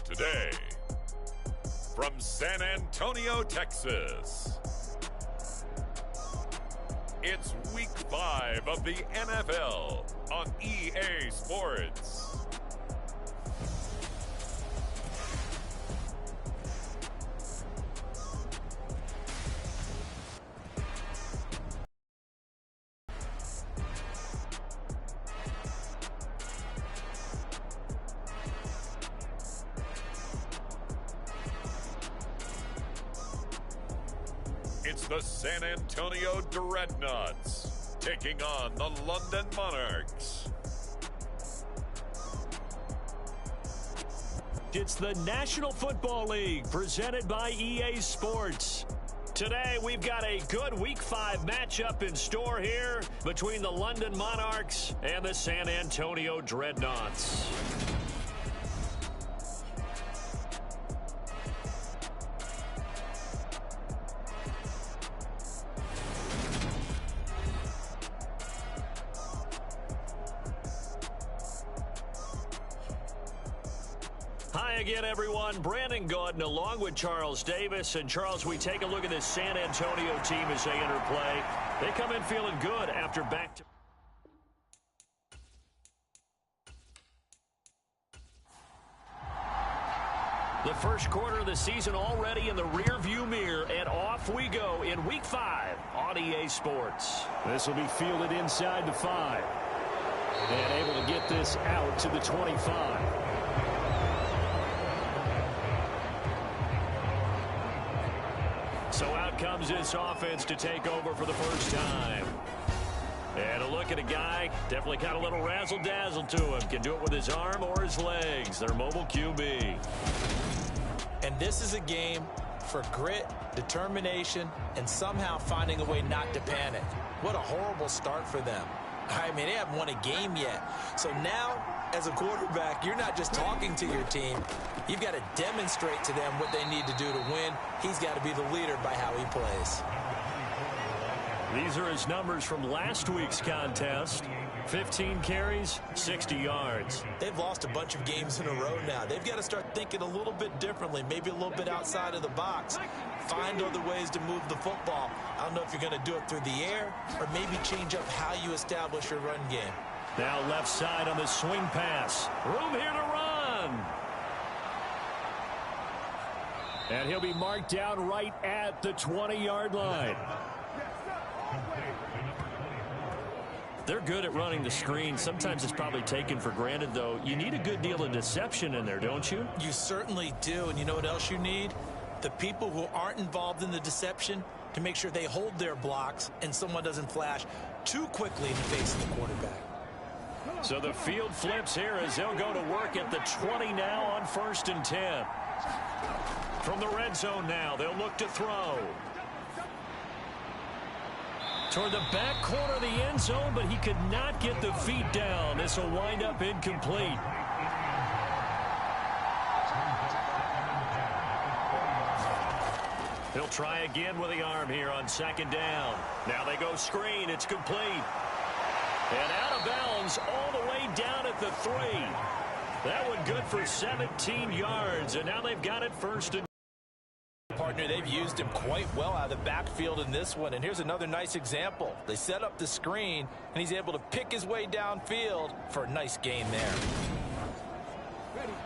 Today, from San Antonio, Texas, it's Week 5 of the NFL on EA Sports. It's the San Antonio Dreadnoughts taking on the London Monarchs. It's the National Football League presented by EA Sports. Today we've got a good Week 5 matchup in store here between the London Monarchs and the San Antonio Dreadnoughts. Hi again, everyone. Brandon Gordon along with Charles Davis. And Charles, we take a look at this San Antonio team as they enter play. They come in feeling good after back to... The first quarter of the season already in the rearview mirror, and off we go in Week 5 on EA Sports. This will be fielded inside the 5. And able to get this out to the 25. So out comes this offense to take over for the first time. And a look at a guy, definitely got a little razzle-dazzle to him. Can do it with his arm or his legs. Their mobile QB. And this is a game for grit, determination, and somehow finding a way not to panic. What a horrible start for them. I mean, they haven't won a game yet. So now, as a quarterback, you're not just talking to your team. You've got to demonstrate to them what they need to do to win. He's got to be the leader by how he plays. These are his numbers from last week's contest. 15 carries, 60 yards. They've lost a bunch of games in a row now. They've got to start thinking a little bit differently, maybe a little bit outside of the box. Find other ways to move the football. I don't know if you're going to do it through the air or maybe change up how you establish your run game. Now left side on the swing pass. Room here to run. And he'll be marked down right at the 20-yard line. They're good at running the screen. Sometimes it's probably taken for granted, though. You need a good deal of deception in there, don't you? You certainly do. And you know what else you need? The people who aren't involved in the deception to make sure they hold their blocks and someone doesn't flash too quickly in the face of the quarterback. So the field flips here as they'll go to work at the 20 now on 1st and 10. From the red zone now, they'll look to throw. Toward the back corner of the end zone, but he could not get the feet down. This will wind up incomplete. He'll try again with the arm here on 2nd down. Now they go screen. It's complete. And out of bounds all the way down at the 3. That one good for 17 yards, and now they've got it 1st and... Partner, they've used him quite well out of the backfield in this one, and here's another nice example. They set up the screen, and he's able to pick his way downfield for a nice gain there.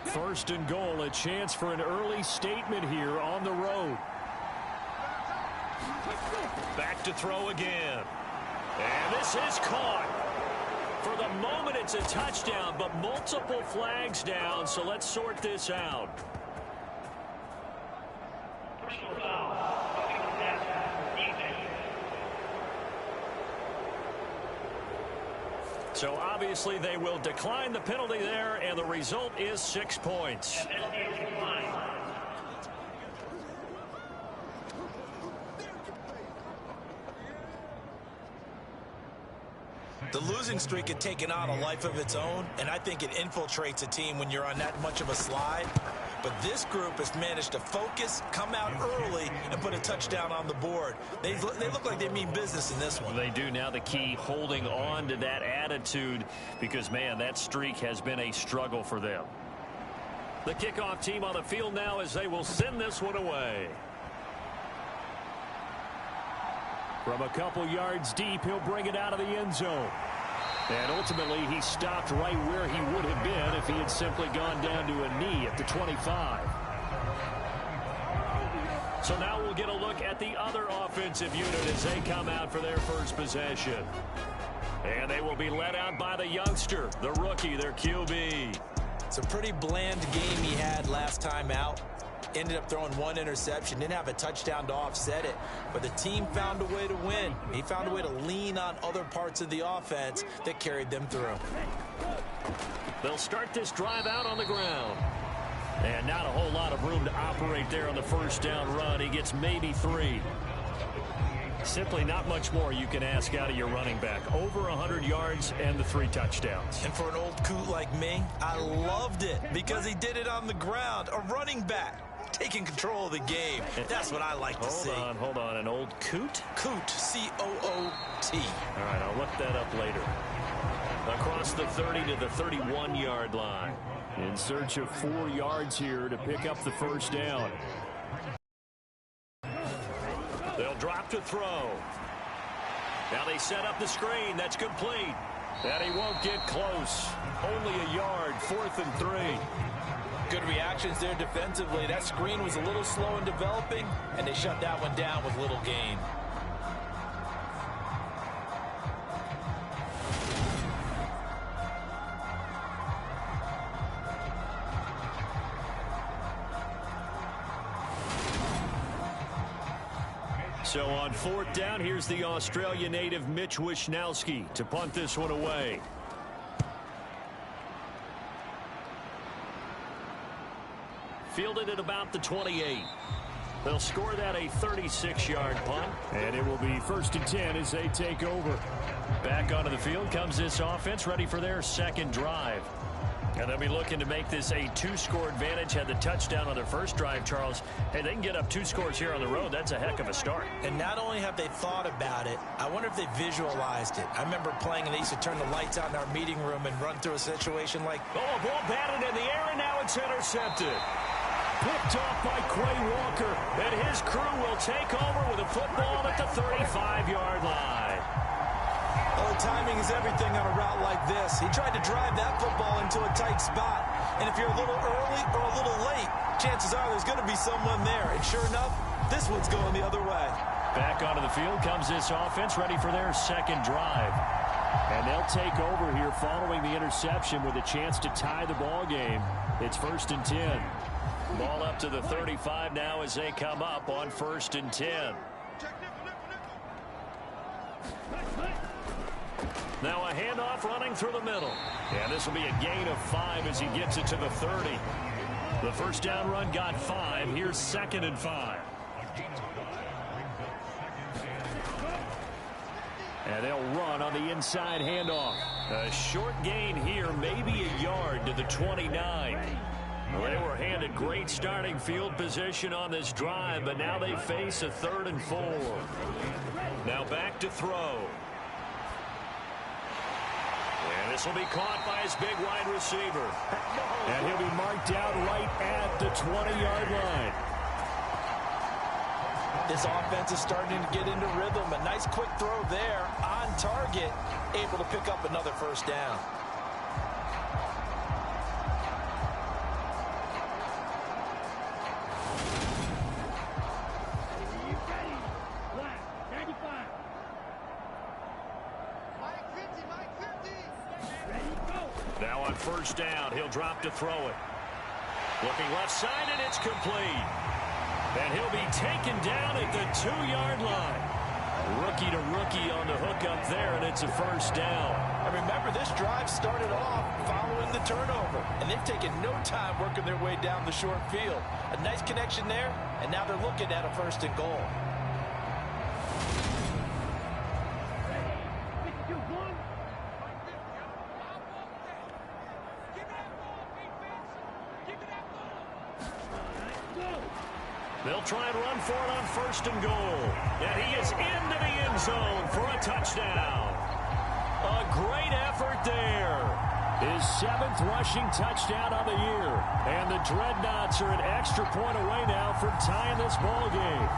1st and goal, a chance for an early statement here on the road. Back to throw again. And this is caught. For the moment, it's a touchdown, but multiple flags down, so let's sort this out. So obviously they will decline the penalty there, and the result is 6 points. The losing streak had taken on a life of its own, and I think it infiltrates a team when you're on that much of a slide. But this group has managed to focus, come out early, and put a touchdown on the board. They look like they mean business in this one. They do. Now the key, holding on to that attitude, because, man, that streak has been a struggle for them. The kickoff team on the field now as they will send this one away. From a couple yards deep, he'll bring it out of the end zone. And ultimately, he stopped right where he would have been if he had simply gone down to a knee at the 25. So now we'll get a look at the other offensive unit as they come out for their first possession. And they will be led out by the youngster, the rookie, their QB. It's a pretty bland game he had last time out. Ended up throwing one interception. Didn't have a touchdown to offset it. But the team found a way to win. He found a way to lean on other parts of the offense that carried them through. They'll start this drive out on the ground. And not a whole lot of room to operate there on the first down run. He gets maybe 3. Simply not much more you can ask out of your running back. Over 100 yards and the 3 touchdowns. And for an old coot like me, I loved it because he did it on the ground. A running back taking control of the game. That's what I like to see. Hold on. An old coot? Coot, C-O-O-T. All right, I'll look that up later. Across the 30 to the 31-yard line. In search of 4 yards here to pick up the first down. They'll drop to throw. Now they set up the screen. That's complete. And he won't get close. Only a yard, 4th and 3. Good reactions there defensively. That screen was a little slow in developing, and they shut that one down with little gain. So on 4th down, here's the Australia native Mitch Wishnowski to punt this one away. Fielded at about the 28. They'll score that a 36-yard punt. And it will be 1st and 10 as they take over. Back onto the field comes this offense, ready for their second drive. And they'll be looking to make this a 2-score advantage. Had the touchdown on their first drive, Charles. Hey, they can get up 2 scores here on the road. That's a heck of a start. And not only have they thought about it, I wonder if they visualized it. I remember playing, and they used to turn the lights out in our meeting room and run through a situation like... Oh, a ball batted in the air, and now it's intercepted. Picked off by Quay Walker, and his crew will take over with a football at the 35-yard line. Well, the timing is everything on a route like this. He tried to drive that football into a tight spot. And if you're a little early or a little late, chances are there's going to be someone there. And sure enough, this one's going the other way. Back onto the field comes this offense, ready for their second drive. And they'll take over here following the interception with a chance to tie the ball game. It's 1st and 10. Ball up to the 35 now as they come up on 1st and 10. Now a handoff running through the middle. And this will be a gain of 5 as he gets it to the 30. The first down run got 5. Here's 2nd and 5. And they'll run on the inside handoff. A short gain here, maybe a yard to the 29. Well, they were handed great starting field position on this drive, but now they face a 3rd and 4. Now back to throw. And this will be caught by his big wide receiver. And he'll be marked out right at the 20-yard line. This offense is starting to get into rhythm. A nice quick throw there on target, able to pick up another first down. Now on first down, he'll drop to throw it. Looking left side, and it's complete. And he'll be taken down at the 2-yard line. Rookie to rookie on the hook up there, and it's a first down. And remember, this drive started off following the turnover, and they've taken no time working their way down the short field. A nice connection there, and now they're looking at a 1st and goal. They'll try and run for it on 1st and goal. And he is into the end zone for a touchdown. A great effort there. His 7th rushing touchdown on the year. And the Dreadnoughts are an extra point away now from tying this ball game.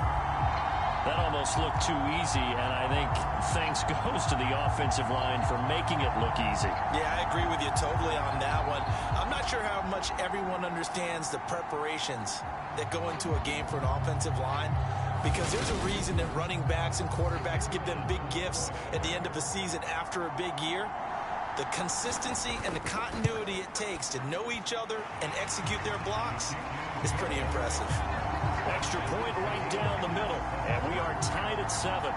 That almost looked too easy, and I think thanks goes to the offensive line for making it look easy. Yeah, I agree with you totally on that one. I'm not sure how much everyone understands the preparations that go into a game for an offensive line, because there's a reason that running backs and quarterbacks give them big gifts at the end of the season after a big year. The consistency and the continuity it takes to know each other and execute their blocks is pretty impressive. Extra point right down the middle, and we are tied at 7.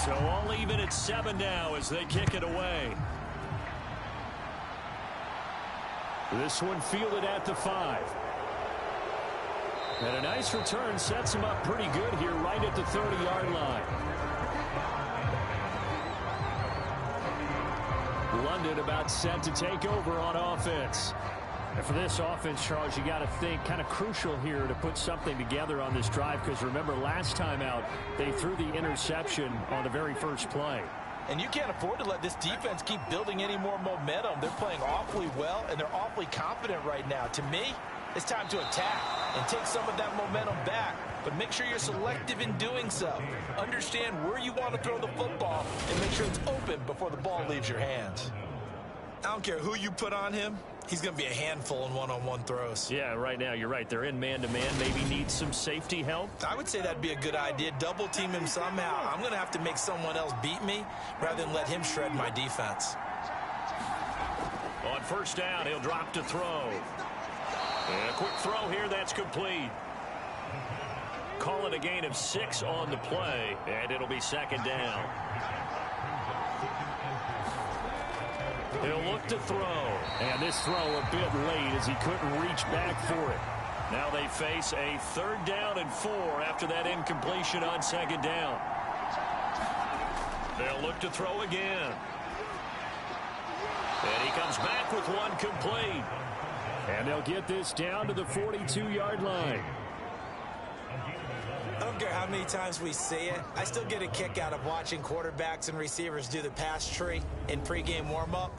So all even at 7 now as they kick it away. This one fielded at the 5. And a nice return sets him up pretty good here right at the 30-yard line. London about set to take over on offense. And for this offense, Charles, you got to think kind of crucial here to put something together on this drive, because remember last time out they threw the interception on the very first play. And you can't afford to let this defense keep building any more momentum. They're playing awfully well, and they're awfully confident right now. To me, it's time to attack and take some of that momentum back. But make sure you're selective in doing so. Understand where you want to throw the football and make sure it's open before the ball leaves your hands. I don't care who you put on him. He's going to be a handful in one-on-one throws. Yeah, right now you're right. They're in man-to-man. Maybe need some safety help. I would say that'd be a good idea. Double team him somehow. I'm going to have to make someone else beat me rather than let him shred my defense. On 1st down, he'll drop to throw. And a quick throw here, that's complete. Call it a gain of 6 on the play, and it'll be 2nd down. He'll look to throw. And this throw a bit late as he couldn't reach back for it. Now they face a 3rd down and 4 after that incompletion on 2nd down. They'll look to throw again. And he comes back with one complete. And they'll get this down to the 42-yard line. I don't care how many times we see it. I still get a kick out of watching quarterbacks and receivers do the pass tree in pregame warm-up.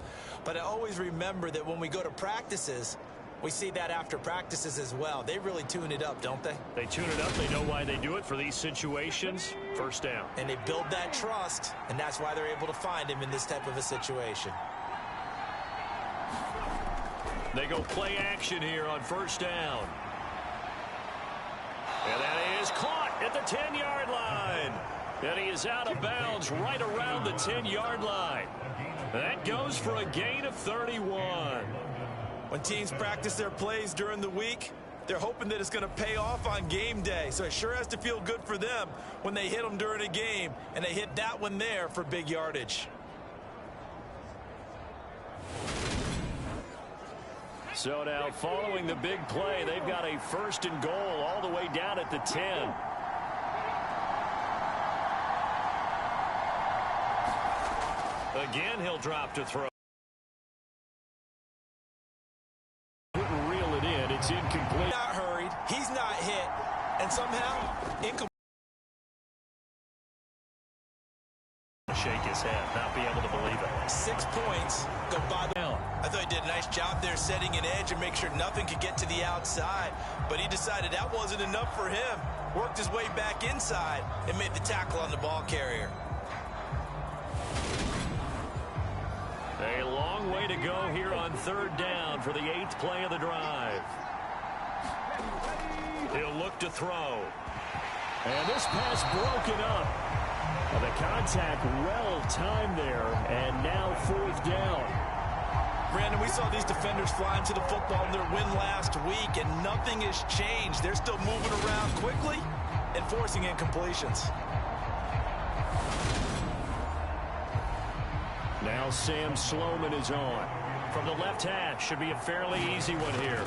But I always remember that when we go to practices, we see that after practices as well. They really tune it up, don't they? They tune it up. They know why they do it for these situations. 1st down. And they build that trust, and that's why they're able to find him in this type of a situation. They go play action here on 1st down. And that is caught at the 10-yard line. And he is out of bounds right around the 10-yard line. That goes for a gain of 31. When teams practice their plays during the week, they're hoping that it's going to pay off on game day. So it sure has to feel good for them when they hit them during a game, and they hit that one there for big yardage. So now following the big play, they've got a 1st and goal all the way down at the 10. Again, he'll drop to throw. Couldn't reel it in. It's incomplete. Not hurried. He's not hit. And somehow, incomplete. Shake his head, not be able to believe it. 6 points go by the down. I thought he did a nice job there setting an edge and make sure nothing could get to the outside. But he decided that wasn't enough for him. Worked his way back inside and made the tackle on the ball carrier. A long way to go here on 3rd down for the 8th play of the drive. He'll look to throw. And this pass broken up. The contact well timed there, and now 4th down. Brandon, we saw these defenders flying to the football in their win last week, and nothing has changed. They're still moving around quickly and forcing incompletions. Now Sam Sloman is on. From the left hash, should be a fairly easy one here.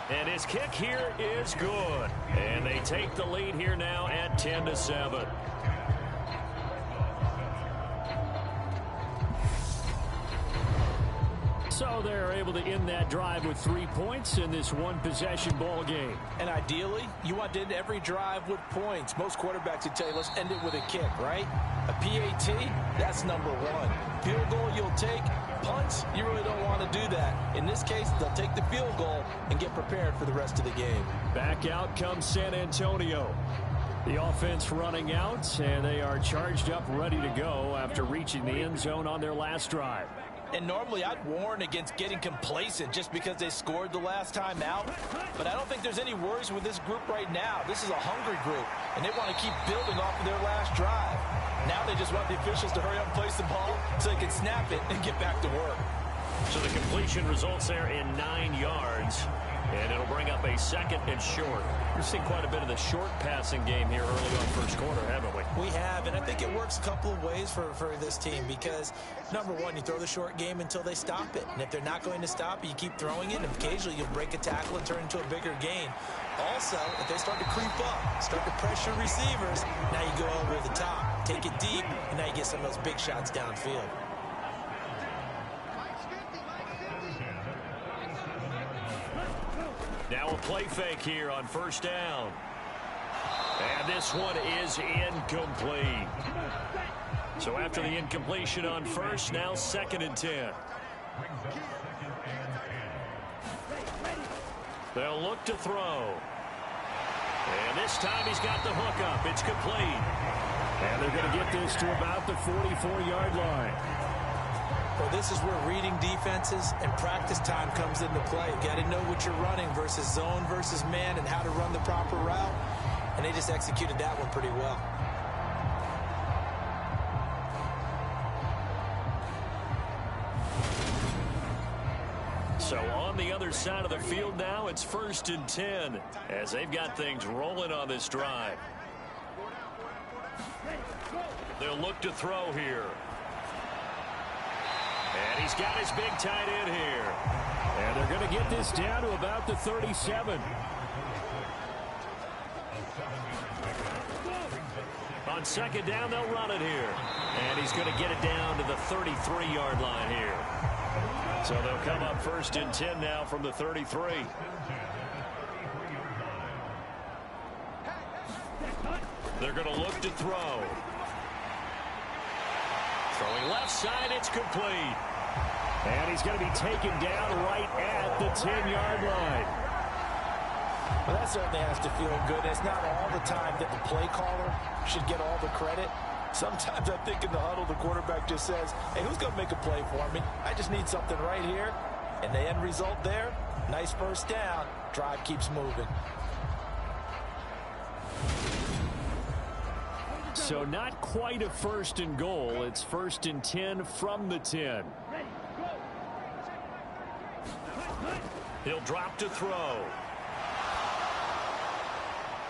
And his kick here is good. And they take the lead here now at 10-7. So they're able to end that drive with 3 points in this one-possession ball game. And ideally, you want to end every drive with points. Most quarterbacks would tell you, let's end it with a kick, right? A PAT, that's number one. Field goal you'll take. Punts, you really don't want to do that. In this case, they'll take the field goal and get prepared for the rest of the game. Back out comes San Antonio. The offense running out, and they are charged up, ready to go after reaching the end zone on their last drive. And normally I'd warn against getting complacent just because they scored the last time out. But I don't think there's any worries with this group right now. This is a hungry group, and they want to keep building off of their last drive. Now they just want the officials to hurry up and place the ball so they can snap it and get back to work. So the completion results there in 9 yards. And it'll bring up a second and short. We've seen quite a bit of the short passing game here early on first quarter, haven't we? We have, and I think it works a couple of ways for this team because, number one, you throw the short game until they stop it. And if they're not going to stop it, you keep throwing it, and occasionally you'll break a tackle and turn into a bigger gain. Also, if they start to creep up, start to pressure receivers, now you go over the top, take it deep, and now you get some of those big shots downfield. Now a play fake here on first down. And this one is incomplete. So after the incompletion on first, now 2nd and 10. They'll look to throw. And this time he's got the hook up. It's complete. And they're going to get this to about the 44-yard line. Well, this is where reading defenses and practice time comes into play. You got to know what you're running versus zone versus man and how to run the proper route. And they just executed that one pretty well. So on the other side of the field now, it's 1st and 10 as they've got things rolling on this drive. They'll look to throw here. And he's got his big tight end here. And they're going to get this down to about the 37. On 2nd down, they'll run it here. And he's going to get it down to the 33-yard line here. So they'll come up 1st and 10 now from the 33. They're going to look to throw. Throwing left side, it's complete. And he's going to be taken down right at the 10-yard line. Well, that certainly has to feel good. It's not all the time that the play caller should get all the credit. Sometimes I think in the huddle, the quarterback just says, hey, who's going to make a play for me? I just need something right here. And the end result there, nice first down. Drive keeps moving. So not quite a 1st and goal. It's 1st and 10 from the 10. He'll drop to throw.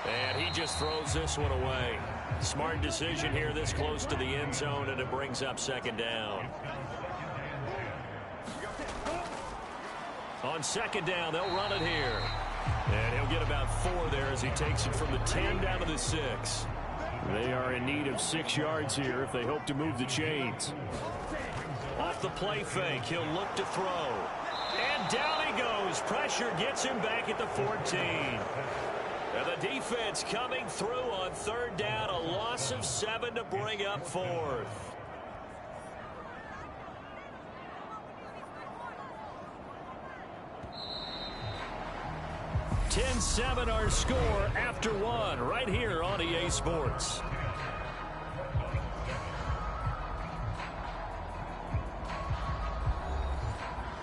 And he just throws this one away. Smart decision here this close to the end zone, and it brings up 2nd down. On 2nd down, they'll run it here. And he'll get about 4 there as he takes it from the 10 down to the 6. They are in need of 6 yards here if they hope to move the chains. Off the play fake, he'll look to throw. And down he goes. Pressure gets him back at the 14. And the defense coming through on 3rd down. A loss of 7 to bring up 4th. (10-7) our score after 1 right here on EA Sports.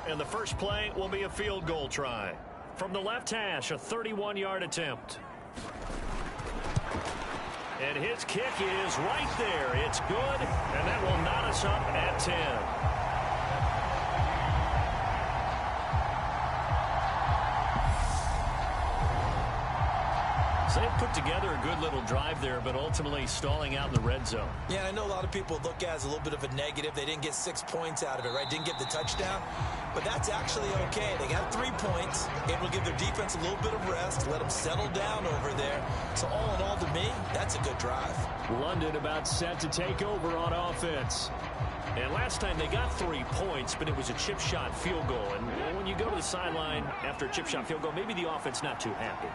And the first play will be a field goal try. From the left hash, a 31-yard attempt. And his kick is right there. It's good, and that will knot us up at 10. So they put together a good little drive there, but ultimately stalling out in the red zone. Yeah, I know a lot of people look at it as a little bit of a negative. They didn't get 6 points out of it, right? Didn't get the touchdown. But that's actually okay. They got 3 points. Able to give their defense a little bit of rest, let them settle down over there. So all in all, to me, that's a good drive. London about set to take over on offense. And last time they got 3 points, but it was a chip shot field goal. And when you go to the sideline after a chip shot field goal, maybe the offense not too happy.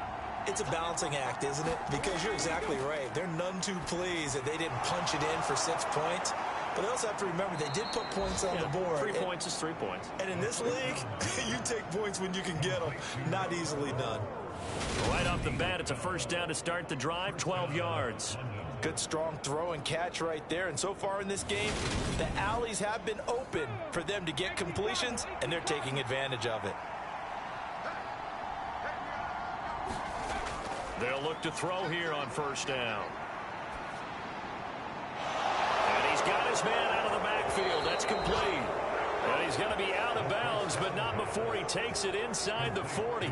It's a balancing act, isn't it? Because you're exactly right. They're none too pleased that they didn't punch it in for 6 points. But they also have to remember they did put points on the board. 3 points is 3 points. And in this league, you take points when you can get them. Not easily done. Right off the bat, it's a first down to start the drive, 12 yards. Good, strong throw and catch right there. And so far in this game, the alleys have been open for them to get completions, and they're taking advantage of it. They'll look to throw here on first down. And he's got his man out of the backfield. That's complete. And he's going to be out of bounds, but not before he takes it inside the 40.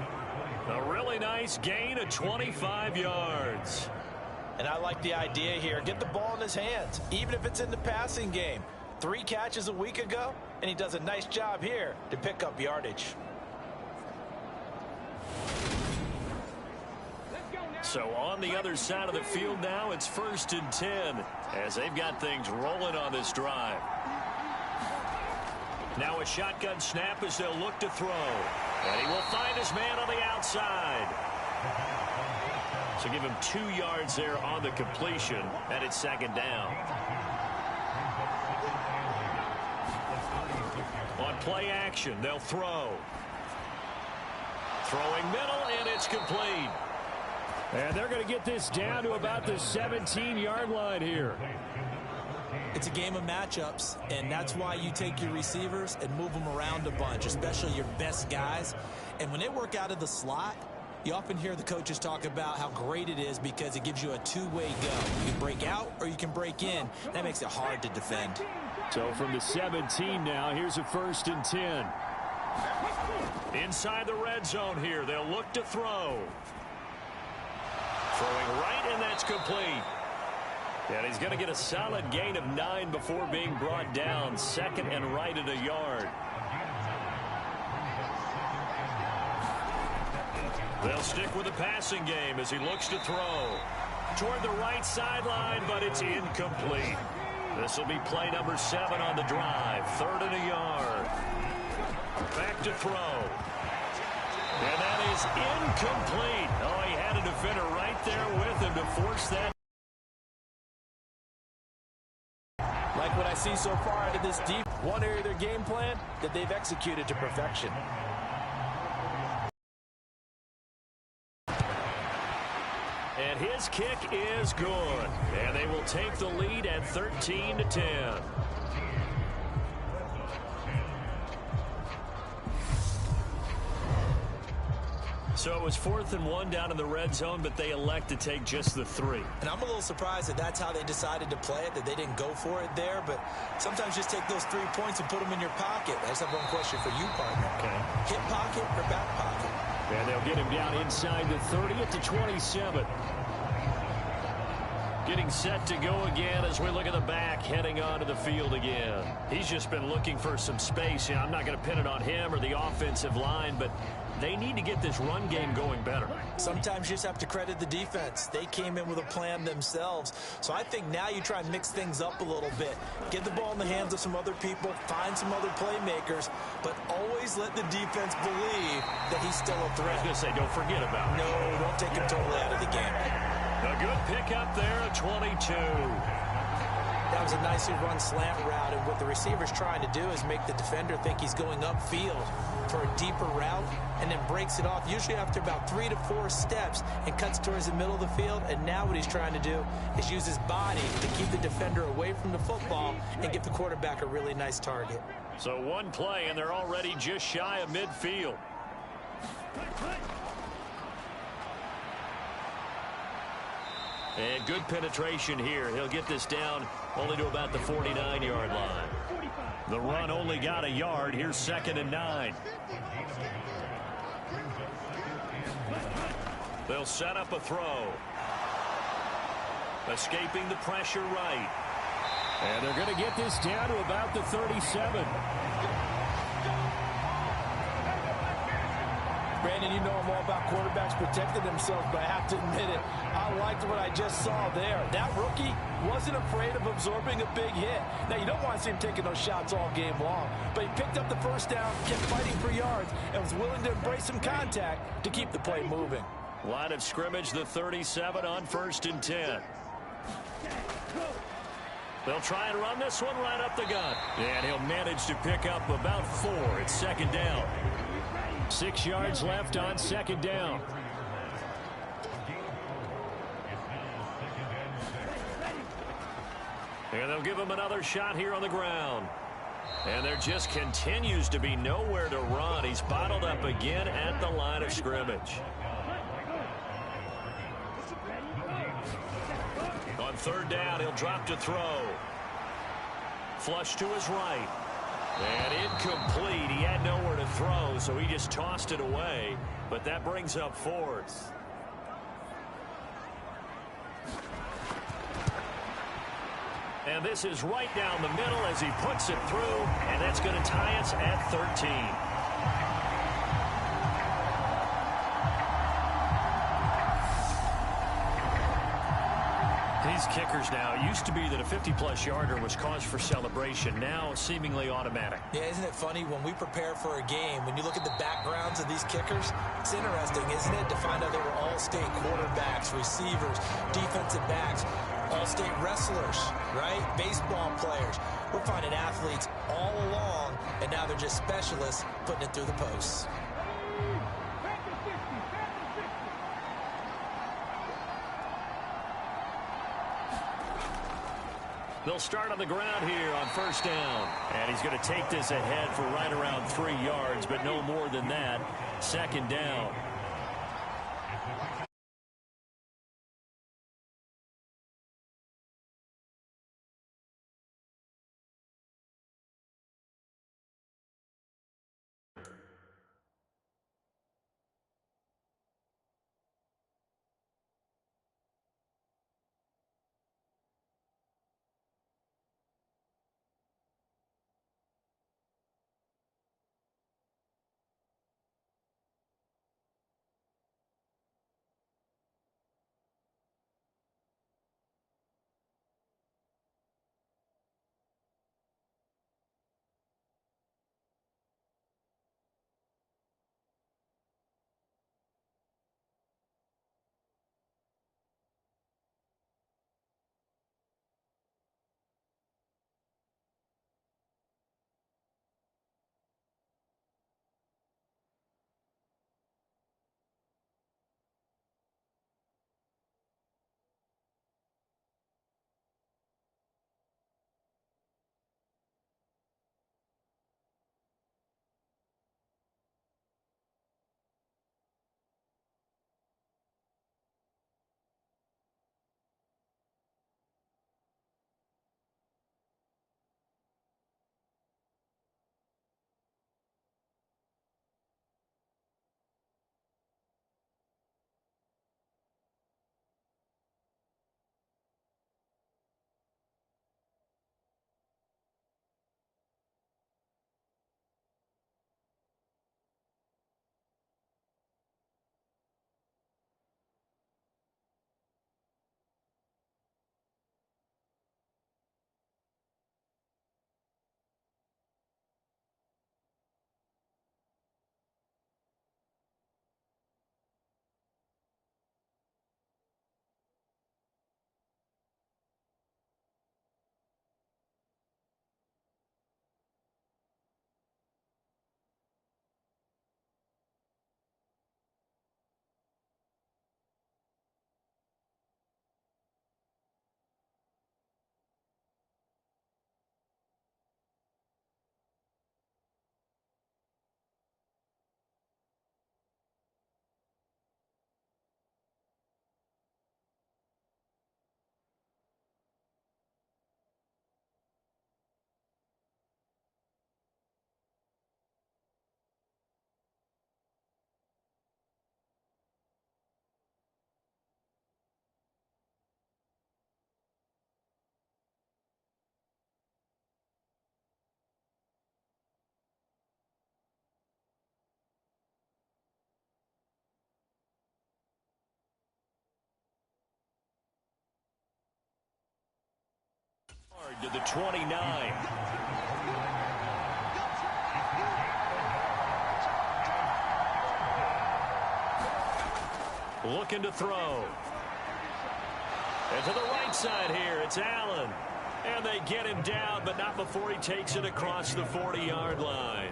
A really nice gain of 25 yards. And I like the idea here. Get the ball in his hands, even if it's in the passing game. 3 catches a week ago, and he does a nice job here to pick up yardage. So on the other side of the field now, it's 1st and 10 as they've got things rolling on this drive. Now a shotgun snap as they'll look to throw. And he will find his man on the outside. So give him 2 yards there on the completion, and it's 2nd down. On play action, they'll throw. Throwing middle, and it's complete. And they're going to get this down to about the 17-yard line here. It's a game of matchups, and that's why you take your receivers and move them around a bunch, especially your best guys. And when they work out of the slot, you often hear the coaches talk about how great it is because it gives you a two-way go. You can break out or you can break in. That makes it hard to defend. So from the 17 now, here's a 1st and 10. Inside the red zone here, they'll look to throw. Throwing right, and that's complete. And he's going to get a solid gain of 9 before being brought down. 2nd and right at a yard. They'll stick with the passing game as he looks to throw. Toward the right sideline, but it's incomplete. This will be play number 7 on the drive. 3rd and a yard. Back to throw. And that is incomplete. Oh, he had a defender right there with him to force that. Like what I see so far out of this deep, one area of their game plan that they've executed to perfection. And his kick is good. And they will take the lead at 13-10. So it was 4th and 1 down in the red zone, but they elect to take just the 3. And I'm a little surprised that that's how they decided to play it, that they didn't go for it there. But sometimes just take those 3 points and put them in your pocket. I just have one question for you, partner. Okay. Hip pocket or back pocket? And they'll get him down inside the 30 at the 27. Getting set to go again as we look at the back, heading onto the field again. He's just been looking for some space. You know, I'm not going to pin it on him or the offensive line, but they need to get this run game going better. Sometimes you just have to credit the defense. They came in with a plan themselves. So I think now you try and mix things up a little bit. Get the ball in the hands of some other people, find some other playmakers, but always let the defense believe that he's still a threat. I was going to say, don't forget about it. No, don't take him totally out of the game. A good pickup there at 22. That was a nicely run slant route, and what the receiver's trying to do is make the defender think he's going upfield for a deeper route and then breaks it off, usually after about 3 to 4 steps, and cuts towards the middle of the field. And now what he's trying to do is use his body to keep the defender away from the football and give the quarterback a really nice target. So one play, and they're already just shy of midfield. And good penetration here. He'll get this down only to about the 49-yard line. The run only got a yard. Here's 2nd and 9. They'll set up a throw. Escaping the pressure right. And they're going to get this down to about the 37. Brandon, you know I'm all about quarterbacks protecting themselves, but I have to admit it, I liked what I just saw there. That rookie wasn't afraid of absorbing a big hit. Now, you don't want to see him taking those shots all game long, but he picked up the first down, kept fighting for yards, and was willing to embrace some contact to keep the play moving. Line of scrimmage, the 37 on 1st and 10. They'll try and run this one right up the gut. And he'll manage to pick up about 4. It's 2nd down. 6 yards left on 2nd down. And they'll give him another shot here on the ground. And there just continues to be nowhere to run. He's bottled up again at the line of scrimmage. On 3rd down, he'll drop to throw. Flush to his right. And incomplete. He had nowhere to throw, so he just tossed it away. But that brings up 4th. And this is right down the middle as he puts it through, and that's going to tie us at 13. These kickers now, it used to be that a 50-plus yarder was cause for celebration. Now seemingly automatic. Yeah, isn't it funny when we prepare for a game, when you look at the backgrounds of these kickers, it's interesting, isn't it, to find out they were all-state quarterbacks, receivers, defensive backs, all-state wrestlers, right? Baseball players. We're finding athletes all along, and now they're just specialists putting it through the posts. They'll start on the ground here on 1st down. And he's going to take this ahead for right around 3 yards, but no more than that. 2nd down. to the 29. Looking to throw. And to the right side here, it's Allen. And they get him down, but not before he takes it across the 40-yard line.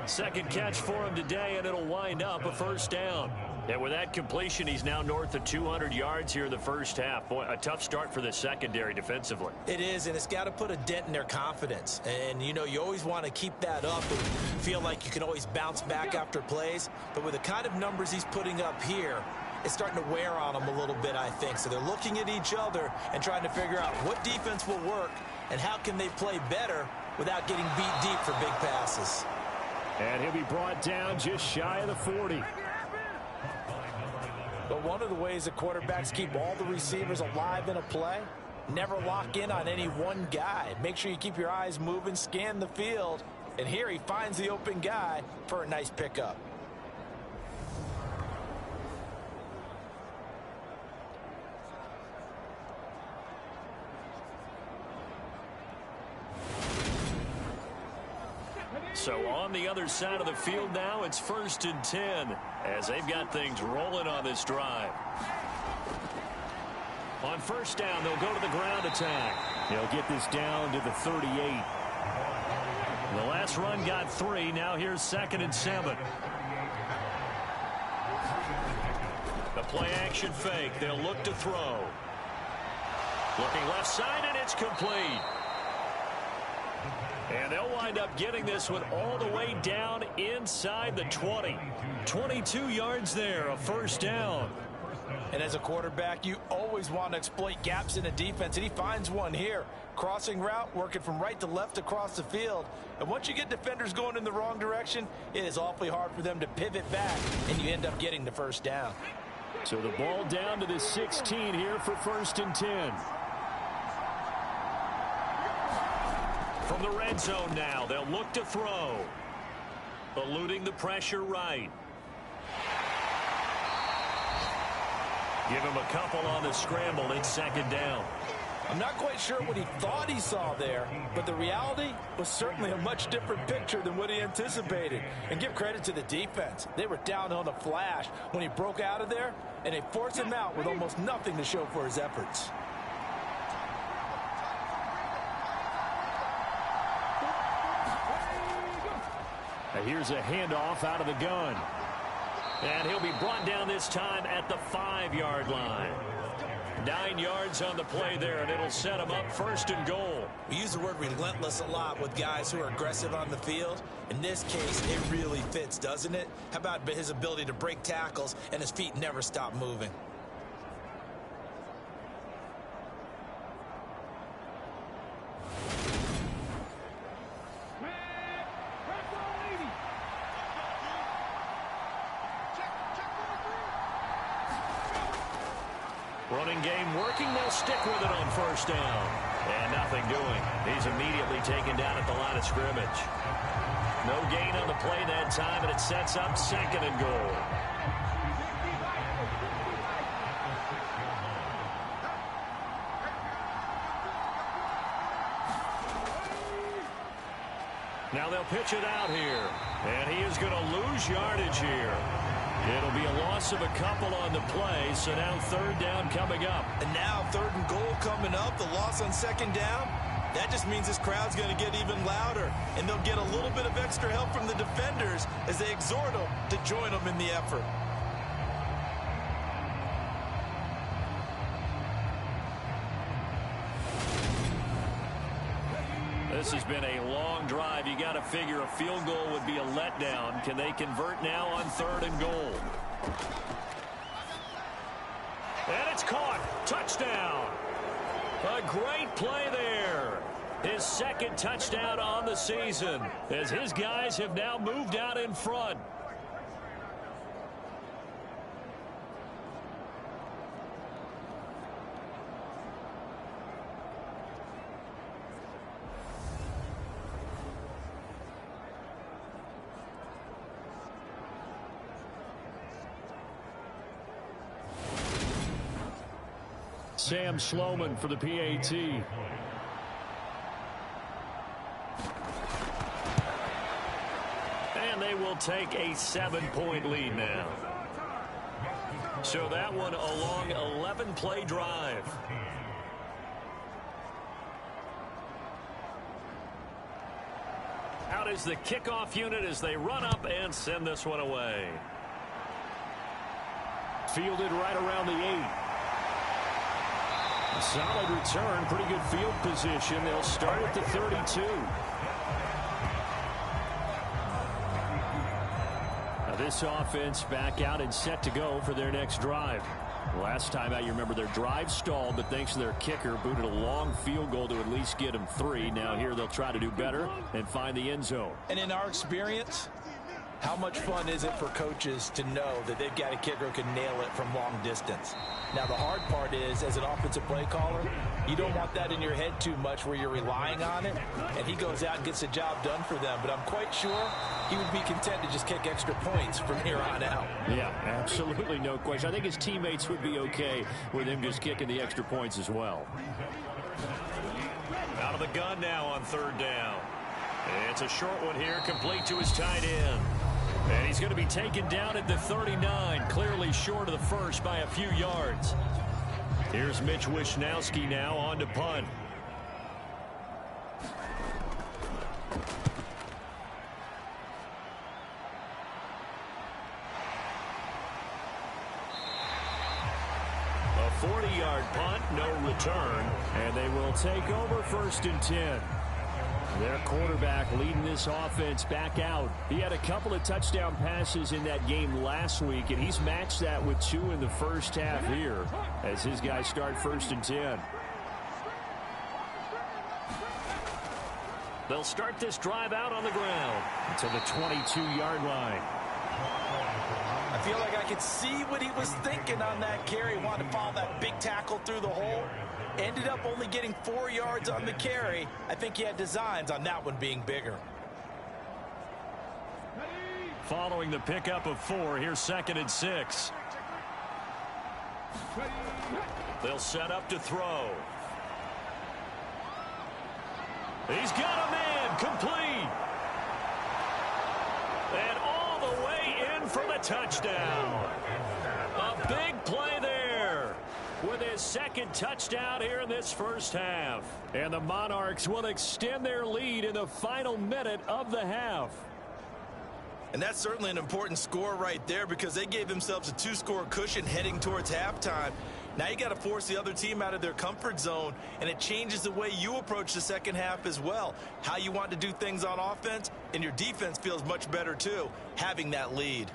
Second catch for him today, and it'll wind up a first down. And with that completion, he's now north of 200 yards here in the first half. Boy, a tough start for the secondary defensively. It is, and it's got to put a dent in their confidence. And, you know, you always want to keep that up and feel like you can always bounce back after plays. But with the kind of numbers he's putting up here, it's starting to wear on them a little bit, I think. So they're looking at each other and trying to figure out what defense will work and how can they play better without getting beat deep for big passes. And he'll be brought down just shy of the 40. But one of the ways that quarterbacks keep all the receivers alive in a play, never lock in on any one guy. Make sure you keep your eyes moving, scan the field, and here he finds the open guy for a nice pickup. So on the other side of the field now, it's 1st and 10 as they've got things rolling on this drive. On first down, they'll go to the ground attack. They'll get this down to the 38. The last run got 3. Now here's 2nd and 7. The play action fake. They'll look to throw. Looking left side, and it's complete. And they'll wind up getting this one all the way down inside the 20. 22 yards there, a first down. And as a quarterback, you always want to exploit gaps in a defense, and he finds one here. Crossing route, working from right to left across the field. And once you get defenders going in the wrong direction, it is awfully hard for them to pivot back, and you end up getting the first down. So the ball down to the 16 here for 1st and 10. From the red zone now, they'll look to throw. Eluding the pressure right. Give him a couple on the scramble. It's 2nd down. I'm not quite sure what he thought he saw there, but the reality was certainly a much different picture than what he anticipated. And give credit to the defense. They were down on the flash when he broke out of there, and they forced him out with almost nothing to show for his efforts. Now here's a handoff out of the gun. And he'll be brought down this time at the 5-yard line. 9 yards on the play there, and it'll set him up 1st and goal. We use the word relentless a lot with guys who are aggressive on the field. In this case, it really fits, doesn't it? How about his ability to break tackles and his feet never stop moving? Running game working. They'll stick with it on 1st down. And nothing doing. He's immediately taken down at the line of scrimmage. No gain on the play that time, and it sets up 2nd and goal. Now they'll pitch it out here. And he is going to lose yardage here. It'll be a loss of a couple on the play, so now 3rd down coming up. And now 3rd and goal coming up, the loss on 2nd down. That just means this crowd's going to get even louder, and they'll get a little bit of extra help from the defenders as they exhort them to join them in the effort. This has been a long drive. You got to figure a field goal would be a letdown. Can they convert now on 3rd and goal? And it's caught. Touchdown. A great play there. His 2nd touchdown on the season as his guys have now moved out in front. Sam Sloman for the PAT. they will take a 7-point lead now. So that one a long 11-play drive. Out is the kickoff unit as they run up and send this one away. Fielded right around the 8. A solid return, pretty good field position. They'll start at the 32. Now this offense back out and set to go for their next drive. Last time out, you remember their drive stalled, but thanks to their kicker, booted a long field goal to at least get them 3. Now here they'll try to do better and find the end zone. And in our experience, how much fun is it for coaches to know that they've got a kicker who can nail it from long distance? Now, the hard part is, as an offensive play caller, you don't want that in your head too much where you're relying on it, and he goes out and gets the job done for them. But I'm quite sure he would be content to just kick extra points from here on out. Yeah, absolutely no question. I think his teammates would be okay with him just kicking the extra points as well. Out of the gun now on 3rd down. It's a short one here, complete to his tight end. And he's going to be taken down at the 39, clearly short of the first by a few yards. Here's Mitch Wishnowski now on to punt. A 40-yard punt, no return, and they will take over 1st and 10. Their quarterback leading this offense back out. He had a couple of touchdown passes in that game last week, and he's matched that with 2 in the first half here as his guys start 1st and 10. They'll start this drive out on the ground to the 22-yard line. I feel like I could see what he was thinking on that carry. Wanted to follow that big tackle through the hole. Ended up only getting 4 yards on the carry. I think he had designs on that one being bigger. Following the pickup of 4, here's 2nd and 6. They'll set up to throw. He's got a man, complete. And all the way in for the touchdown. A big play there with his 2nd touchdown here in this first half. And the Monarchs will extend their lead in the final minute of the half. And that's certainly an important score right there because they gave themselves a 2-score cushion heading towards halftime. Now you got to force the other team out of their comfort zone, and it changes the way you approach the second half as well. How you want to do things on offense, and your defense feels much better too, having that lead.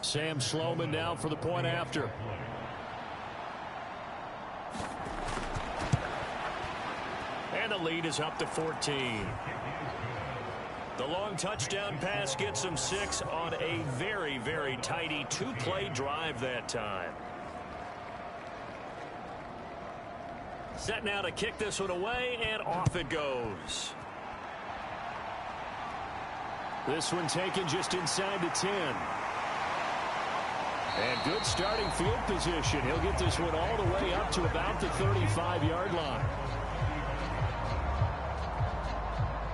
Sam Sloman now for the point after. And the lead is up to 14. The long touchdown pass gets them 6 on a very, very tidy 2-play drive that time. Set now to kick this one away, and off it goes. This one taken just inside the 10. And good starting field position. He'll get this one all the way up to about the 35-yard line.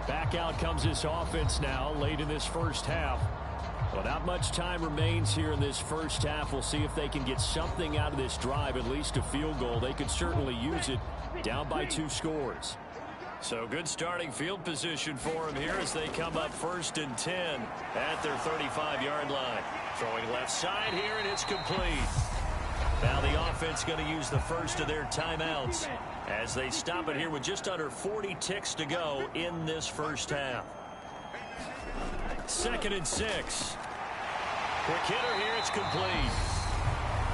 Back out comes this offense now late in this first half. Well, not much time remains here in this first half. We'll see if they can get something out of this drive, at least a field goal. They could certainly use it down by 2 scores. So good starting field position for them here as they come up 1st and 10 at their 35-yard line. Throwing left side here, and it's complete. Now the offense going to use the first of their timeouts as they stop it here with just under 40 ticks to go in this first half. 2nd and 6. Quick hitter here, it's complete.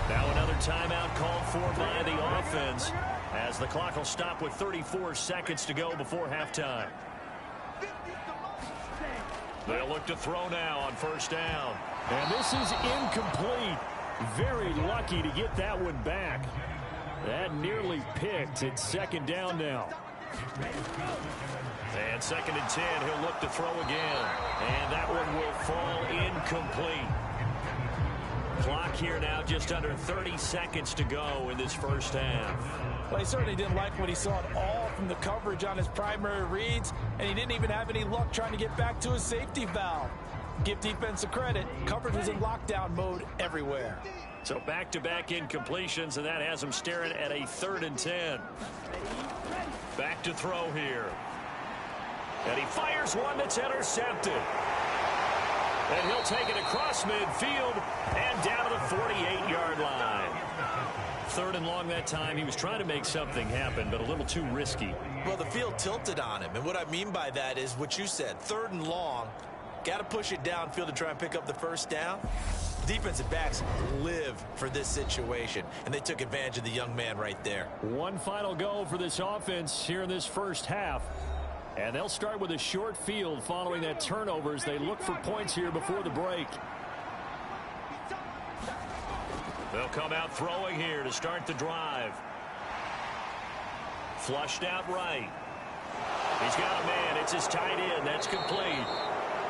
Now another timeout called for by the offense as the clock will stop with 34 seconds to go before halftime. They'll look to throw now on 1st down. And this is incomplete. Very lucky to get that one back. That nearly picked. It's 2nd down now. And 2nd and 10. He'll look to throw again. And that one will fall incomplete. Clock here now, just under 30 seconds to go in this first half. Well, he certainly didn't like what he saw at all from the coverage on his primary reads, and he didn't even have any luck trying to get back to his safety valve. Give defense a credit. Coverage was in lockdown mode everywhere. So back-to-back incompletions, and that has him staring at a 3rd and 10. Back to throw here. And he fires one that's intercepted. And he'll take it across midfield and down to the 48-yard line. 3rd and long that time. He was trying to make something happen, but a little too risky. Well, the field tilted on him, and what I mean by that is what you said, 3rd and long. Got to push it downfield to try and pick up the first down. Defensive backs live for this situation, and they took advantage of the young man right there. One final go for this offense here in this first half. And they'll start with a short field following that turnover as they look for points here before the break. They'll come out throwing here to start the drive. Flushed out right. He's got a man. It's his tight end. That's complete.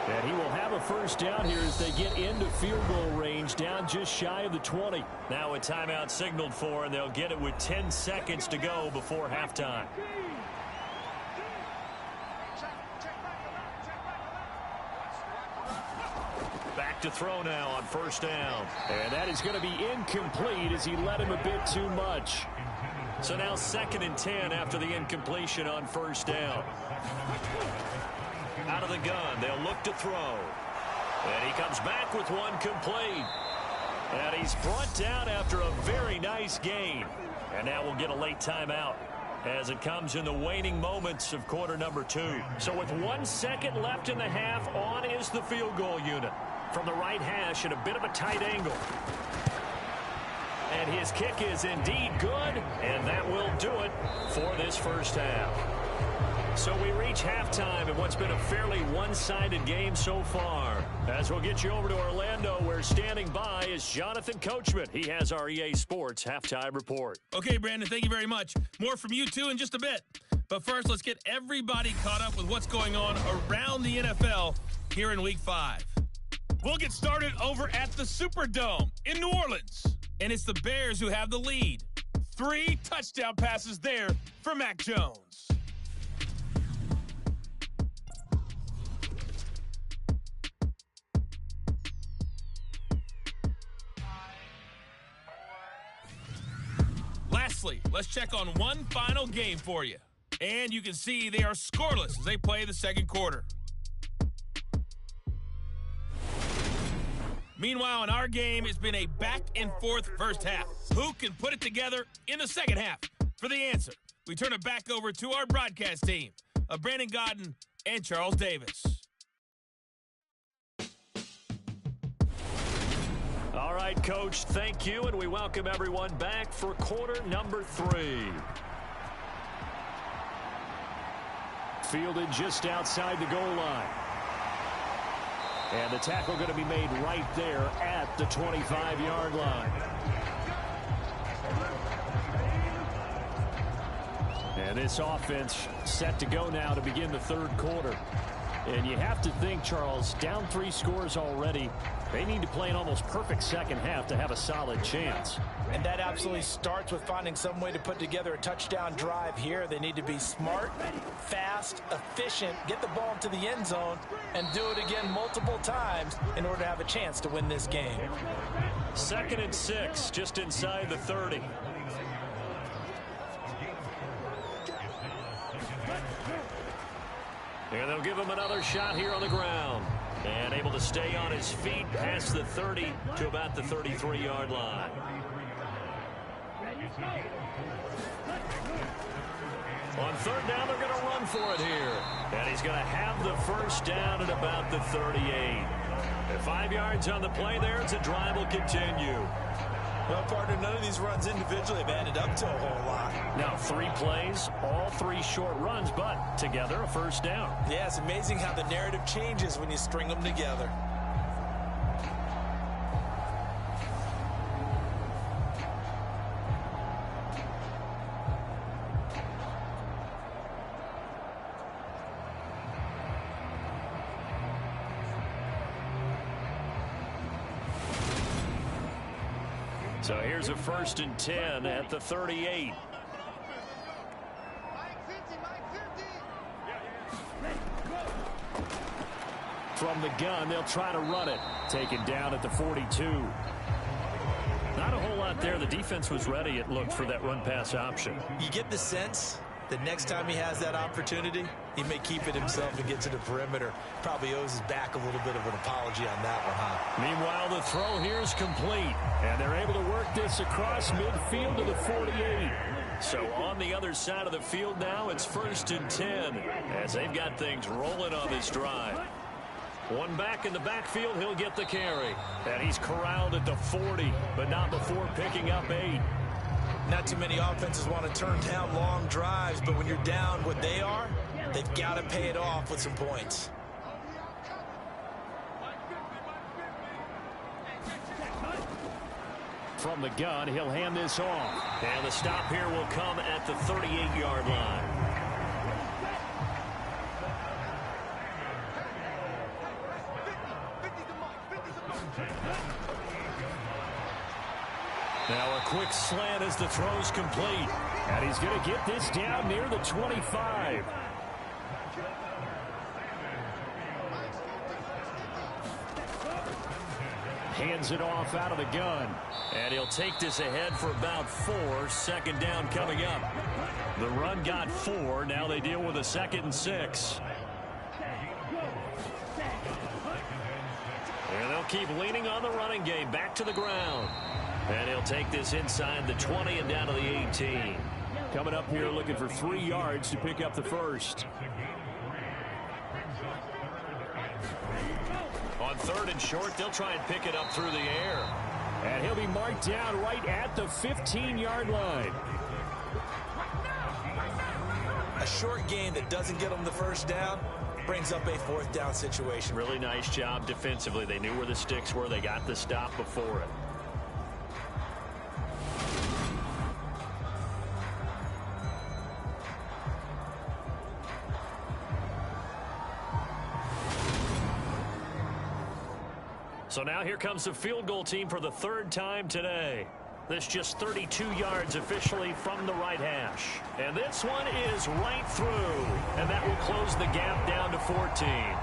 And he will have a first down here as they get into field goal range, down just shy of the 20. Now a timeout signaled for, and they'll get it with 10 seconds to go before halftime. Back to throw now on first down. And that is going to be incomplete as he led him a bit too much. So now 2nd and 10 after the incompletion on first down. Out of the gun, they'll look to throw. And he comes back with one complete. And he's brought down after a very nice gain. And now we'll get a late timeout as it comes in the waning moments of quarter number 2. So with 1 second left in the half, on is the field goal unit. From the right hash at a bit of a tight angle. And his kick is indeed good, and that will do it for this first half. So we reach halftime in what's been a fairly one-sided game so far. As we'll get you over to Orlando, where standing by is Jonathan Coachman. He has our EA Sports halftime report. Okay, Brandon, thank you very much. More from you two in just a bit. But first, let's get everybody caught up with what's going on around the NFL here in Week 5. We'll get started over at the Superdome in New Orleans. And it's the Bears who have the lead. 3 touchdown passes there for Mac Jones. Lastly, let's check on one final game for you. And you can see they are scoreless as they play the second quarter. Meanwhile, in our game, it's been a back-and-forth first half. Who can put it together in the second half? For the answer, we turn it back over to our broadcast team of Brandon Godden and Charles Davis. All right, Coach, thank you, and we welcome everyone back for quarter number 3. Fielded just outside the goal line. And the tackle going to be made right there at the 25-yard line. And this offense set to go now to begin the third quarter. And you have to think, Charles, down 3 scores already. They need to play an almost perfect second half to have a solid chance. And that absolutely starts with finding some way to put together a touchdown drive here. They need to be smart, fast, efficient, get the ball to the end zone, and do it again multiple times in order to have a chance to win this game. 2nd and 6, just inside the 30. And they'll give him another shot here on the ground. And able to stay on his feet past the 30 to about the 33-yard line. On 3rd down, they're going to run for it here. And he's going to have the first down at about the 38. At 5 yards on the play there, it's a drive will continue. Well, partner, none of these runs individually have added up to a whole lot. Now 3 plays, all 3 short runs, but together a first down. Yeah, it's amazing how the narrative changes when you string them together. So here's a 1st and 10 at the 38. From the gun, they'll try to run it. Taken down at the 42. Not a whole lot there. The defense was ready, it looked, for that run-pass option. You get the sense that next time he has that opportunity, he may keep it himself and get to the perimeter. Probably owes his back a little bit of an apology on that one, huh? Meanwhile, the throw here is complete, and they're able to work this across midfield to the 48. So on the other side of the field now, it's 1st and 10 as they've got things rolling on this drive. One back in the backfield, he'll get the carry. And he's corralled at the 40, but not before picking up 8. Not too many offenses want to turn down long drives, but when you're down what they are, they've got to pay it off with some points. From the gun, he'll hand this off. And the stop here will come at the 38-yard line. Now a quick slant as the throw's complete. And he's going to get this down near the 25. Hands it off out of the gun. And he'll take this ahead for about 4. 2nd down coming up. The run got 4. Now they deal with a 2nd and 6. And they'll keep leaning on the running game. Back to the ground. And he'll take this inside the 20 and down to the 18. Coming up here looking for 3 yards to pick up the first. On 3rd and short, they'll try and pick it up through the air. And he'll be marked down right at the 15-yard line. A short gain that doesn't get them the first down brings up a 4th down situation. Really nice job defensively. They knew where the sticks were. They got the stop before it. So now here comes the field goal team for the 3rd time today. This just 32 yards officially from the right hash. And this one is right through. And that will close the gap down to 14.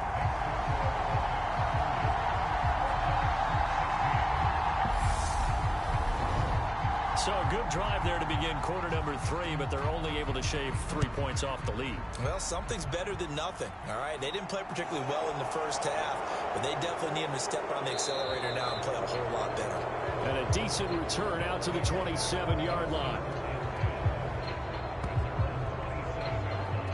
So a good drive there to begin quarter number 3, but they're only able to shave 3 points off the lead. Well, something's better than nothing, all right? They didn't play particularly well in the first half, but they definitely need them to step on the accelerator now and play a whole lot better. And a decent return out to the 27-yard line.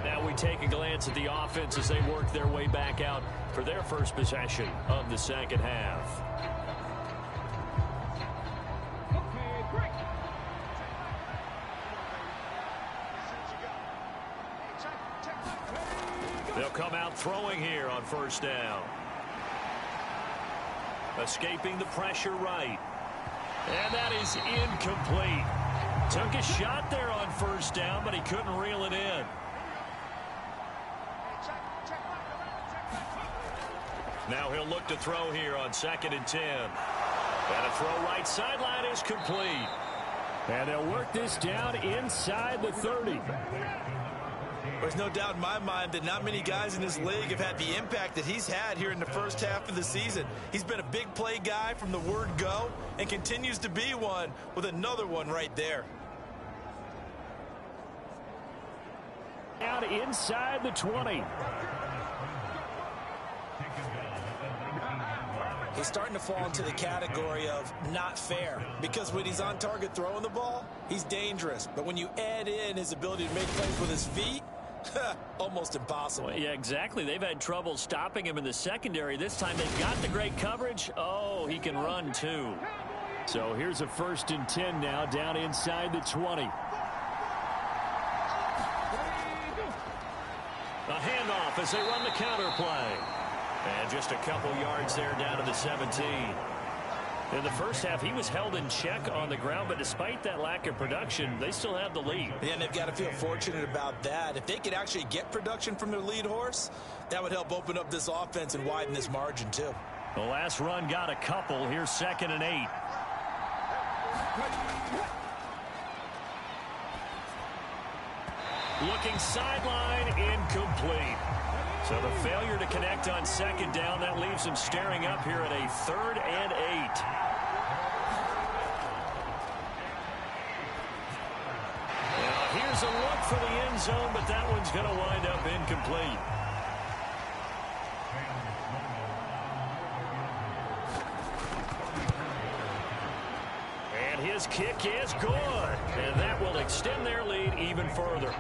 Now we take a glance at the offense as they work their way back out for their first possession of the 2nd half. They'll come out throwing here on 1st down. Escaping the pressure right. And that is incomplete. Took a shot there on 1st down, but he couldn't reel it in. Now he'll look to throw here on 2nd and 10. And a throw right sideline is complete. And they'll work this down inside the 30. There's no doubt in my mind that not many guys in this league have had the impact that he's had here in the first half of the season. He's been a big play guy from the word go and continues to be one with another one right there. Down inside the 20. He's starting to fall into the category of not fair, because when he's on target throwing the ball, he's dangerous. But when you add in his ability to make plays with his feet, almost impossible. Well, yeah, exactly. They've had trouble stopping him in the secondary. This time they've got the great coverage. Oh, he can run too. So here's a 1st and 10 now down inside the 20. A handoff as they run the counter play. And just a couple yards there down to the 17. In the first half, he was held in check on the ground, but despite that lack of production, they still have the lead. Yeah, and they've got to feel fortunate about that. If they could actually get production from their lead horse, that would help open up this offense and widen this margin, too. The last run got a couple. Here's 2nd and 8. Looking sideline, incomplete. So the failure to connect on second down, that leaves him staring up here at a 3rd and 8. Now here's a look for the end zone, but that one's going to wind up incomplete. And his kick is good. And that will extend their lead even further.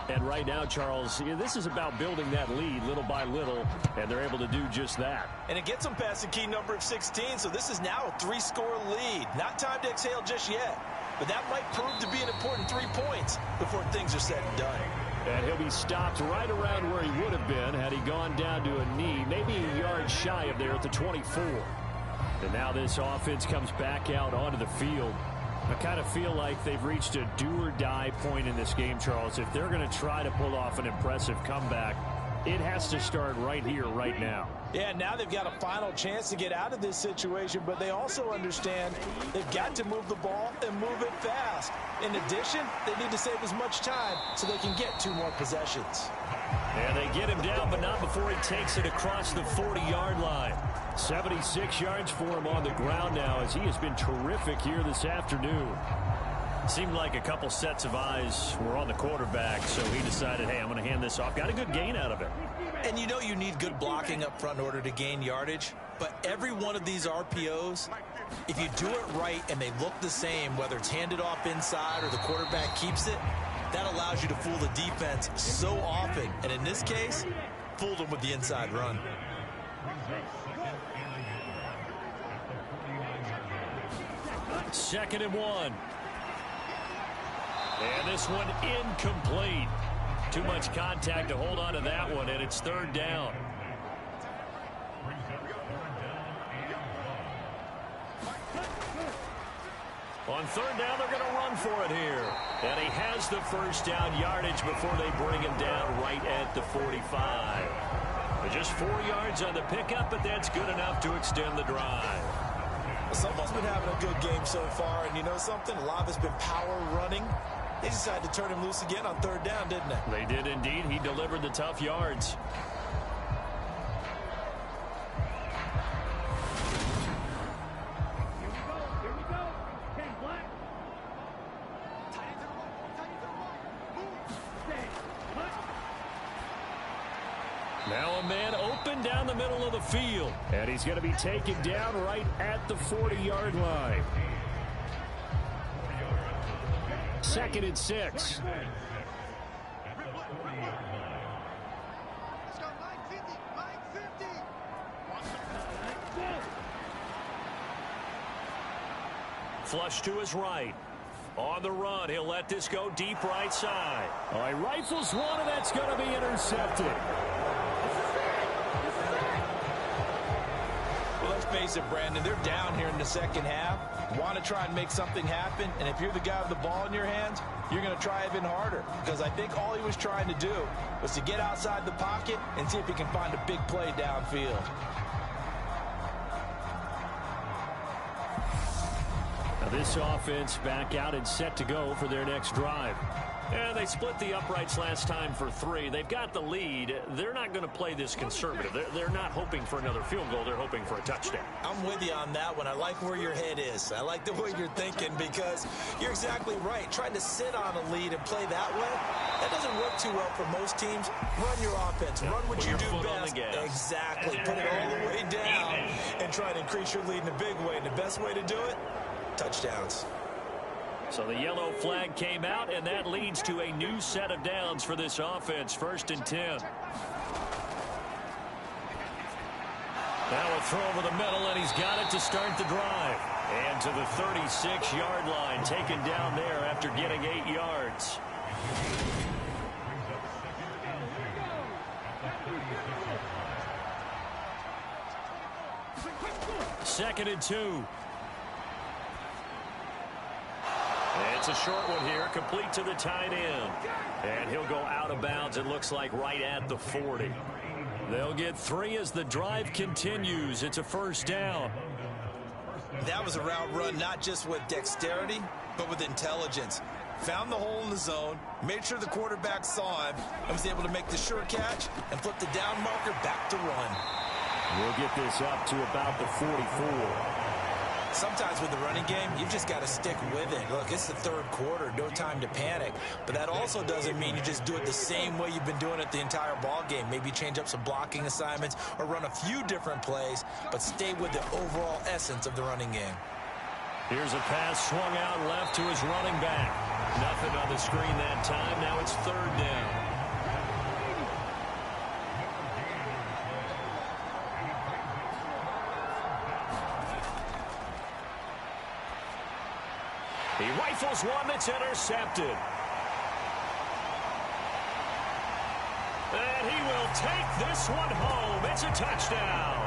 And right now, Charles, this is about building that lead little by little, and they're able to do just that. And it gets them past the key number of 16, so this is now a 3-score lead. Not time to exhale just yet, but that might prove to be an important 3 points before things are said and done. And he'll be stopped right around where he would have been had he gone down to a knee, maybe a yard shy of there at the 24. And now this offense comes back out onto the field. I kind of feel like they've reached a do-or-die point in this game, Charles. If they're going to try to pull off an impressive comeback, it has to start right here, right now. Yeah, now they've got a final chance to get out of this situation, but they also understand they've got to move the ball and move it fast. In addition, they need to save as much time so they can get 2 more possessions. And they get him down, but not before he takes it across the 40-yard line. 76 yards for him on the ground now as he has been terrific here this afternoon. Seemed like a couple sets of eyes were on the quarterback, so he decided, hey, I'm going to hand this off. Got a good gain out of it. And you know you need good blocking up front in order to gain yardage, but every one of these RPOs, if you do it right and they look the same, whether it's handed off inside or the quarterback keeps it, that allows you to fool the defense so often. And in this case, fooled them with the inside run. Second and 1. And this one incomplete. Too much contact to hold on to that one, and it's 3rd down. On 3rd down, they're going to run for it here. And he has the first down yardage before they bring him down right at the 45. Just 4 yards on the pickup, but that's good enough to extend the drive. Someone's been having a good game so far, and you know something? A lot of it's been power running. They decided to turn him loose again on 3rd down, didn't they? They did indeed. He delivered the tough yards. Now a man open down the middle of the field. And he's going to be taken down right at the 40-yard line. 2nd and 6. Flush to his right. On the run, he'll let this go deep right side. Oh, he rifles one, and that's going to be intercepted. Well, let's face it, Brandon, they're down here in the second half. Want to try and make something happen, and if you're the guy with the ball in your hands, you're going to try even harder, because I think all he was trying to do was to get outside the pocket and see if he can find a big play downfield. Now this offense back out and set to go for their next drive. And they split the uprights last time for 3. They've got the lead. They're not going to play this conservative. They're not hoping for another field goal. They're hoping for a touchdown. I'm with you on that one. I like where your head is. I like the way you're thinking, because you're exactly right. Trying to sit on a lead and play that way, that doesn't work too well for most teams. Run your offense. Run what you do best. Exactly. Put it all the way down and try to increase your lead in a big way. And the best way to do it, touchdowns. So the yellow flag came out, and that leads to a new set of downs for this offense. 1st and 10. Now a throw over the middle, and he's got it to start the drive. And to the 36-yard line, taken down there after getting 8 yards. Second and 2. It's a short one here, complete to the tight end. And he'll go out of bounds, it looks like, right at the 40. They'll get 3 as the drive continues. It's a first down. That was a route run not just with dexterity, but with intelligence. Found the hole in the zone, made sure the quarterback saw him, and was able to make the sure catch and flip the down marker back to run. We'll get this up to about the 44. Sometimes with the running game, you've just got to stick with it. Look, it's the third quarter, no time to panic. But that also doesn't mean you just do it the same way you've been doing it the entire ball game. Maybe change up some blocking assignments or run a few different plays, but stay with the overall essence of the running game. Here's a pass swung out left to his running back. Nothing on the screen that time. Now it's third down. He rifles one that's intercepted. And he will take this one home. It's a touchdown.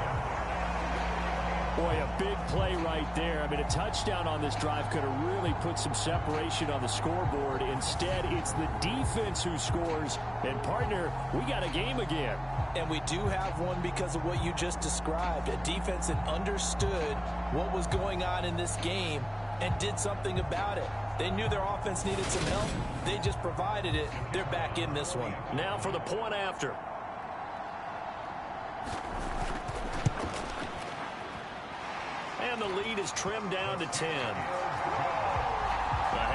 Boy, a big play right there. I mean, a touchdown on this drive could have really put some separation on the scoreboard. Instead, it's the defense who scores. And, partner, we got a game again. And we do have one because of what you just described. A defense that understood what was going on in this game and did something about it. They knew their offense needed some help. They just provided it. They're back in this one. Now for the point after. And the lead is trimmed down to 10. A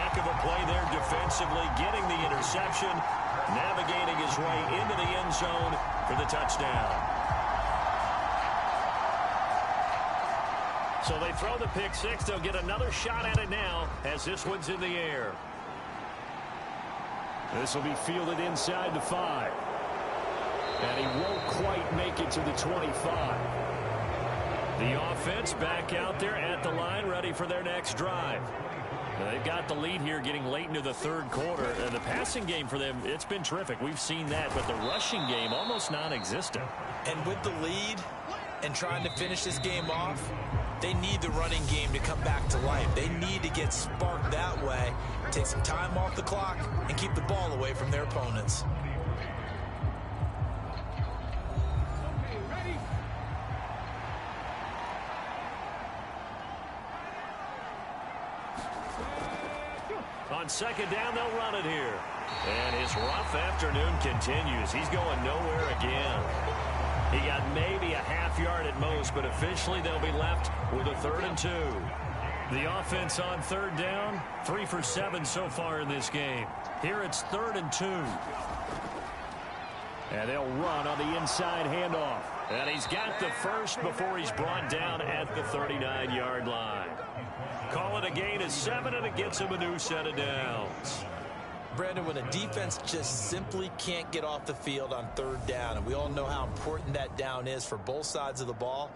heck of a play there defensively, getting the interception, navigating his way into the end zone for the touchdown. So they throw the pick six. They'll get another shot at it now as this one's in the air. This will be fielded inside the 5. And he won't quite make it to the 25. The offense back out there at the line, ready for their next drive. They've got the lead here getting late into the third quarter. And the passing game for them, it's been terrific. We've seen that, but the rushing game almost non-existent. And with the lead and trying to finish this game off, they need the running game to come back to life. They need to get sparked that way, take some time off the clock, and keep the ball away from their opponents. On second down, they'll run it here. And his rough afternoon continues. He's going nowhere again. He got maybe a half yard at most, but officially they'll be left with a 3rd and 2. The offense on third down, 3 for 7 so far in this game. Here it's 3rd and 2. And they'll run on the inside handoff. And he's got the first before he's brought down at the 39-yard line. Call it a gain of 7, and it gets him a new set of downs. Brandon, when a defense just simply can't get off the field on third down, and we all know how important that down is for both sides of the ball,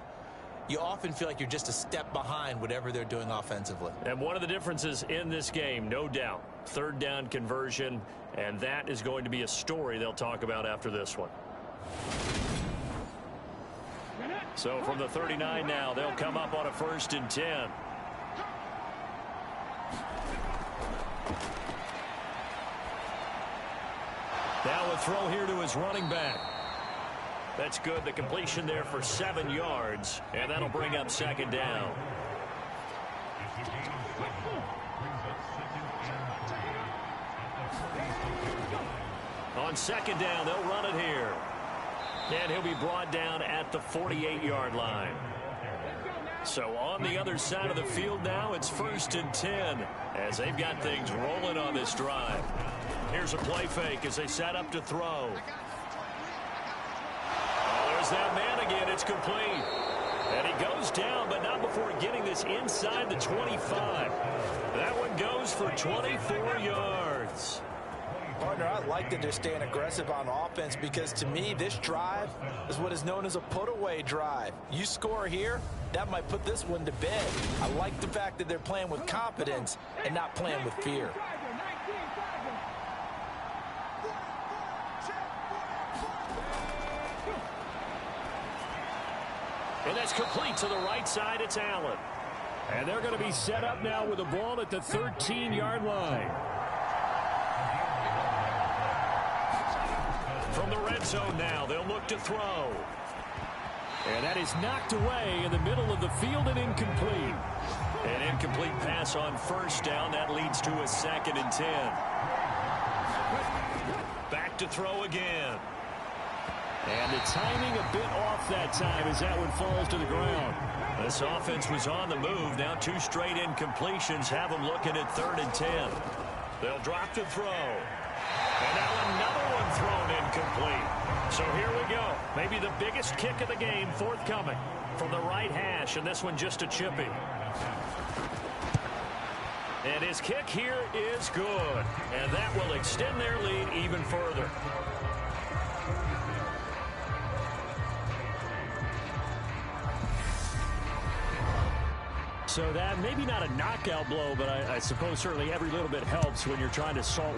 you often feel like you're just a step behind whatever they're doing offensively. And one of the differences in this game, no doubt, third down conversion, and that is going to be a story they'll talk about after this one. So from the 39 now, they'll come up on a 1st and 10. Now a throw here to his running back. That's good. The completion there for 7 yards, and that'll bring up second down. On second down, they'll run it here. And he'll be brought down at the 48-yard line. So on the other side of the field now, it's 1st and 10 as they've got things rolling on this drive. Here's a play fake as they set up to throw. Oh, there's that man again. It's complete. And he goes down, but not before getting this inside the 25. That one goes for 24 yards. Partner, I like that they're staying aggressive on offense because to me, this drive is what is known as a put-away drive. You score here, that might put this one to bed. I like the fact that they're playing with confidence and not playing with fear. And that's complete to the right side. It's Allen. And they're going to be set up now with the ball at the 13-yard line. From the red zone now, they'll look to throw. And that is knocked away in the middle of the field and incomplete. An incomplete pass on first down. That leads to a 2nd and 10. Back to throw again. And the timing a bit off that time as that one falls to the ground. This offense was on the move. Now 2 straight incompletions have them looking at 3rd and 10. They'll drop to throw. And now another one thrown incomplete. So here we go. Maybe the biggest kick of the game forthcoming from the right hash, and this one just a chippy. And his kick here is good. And that will extend their lead even further. So that maybe not a knockout blow, but I suppose certainly every little bit helps when you're trying to salt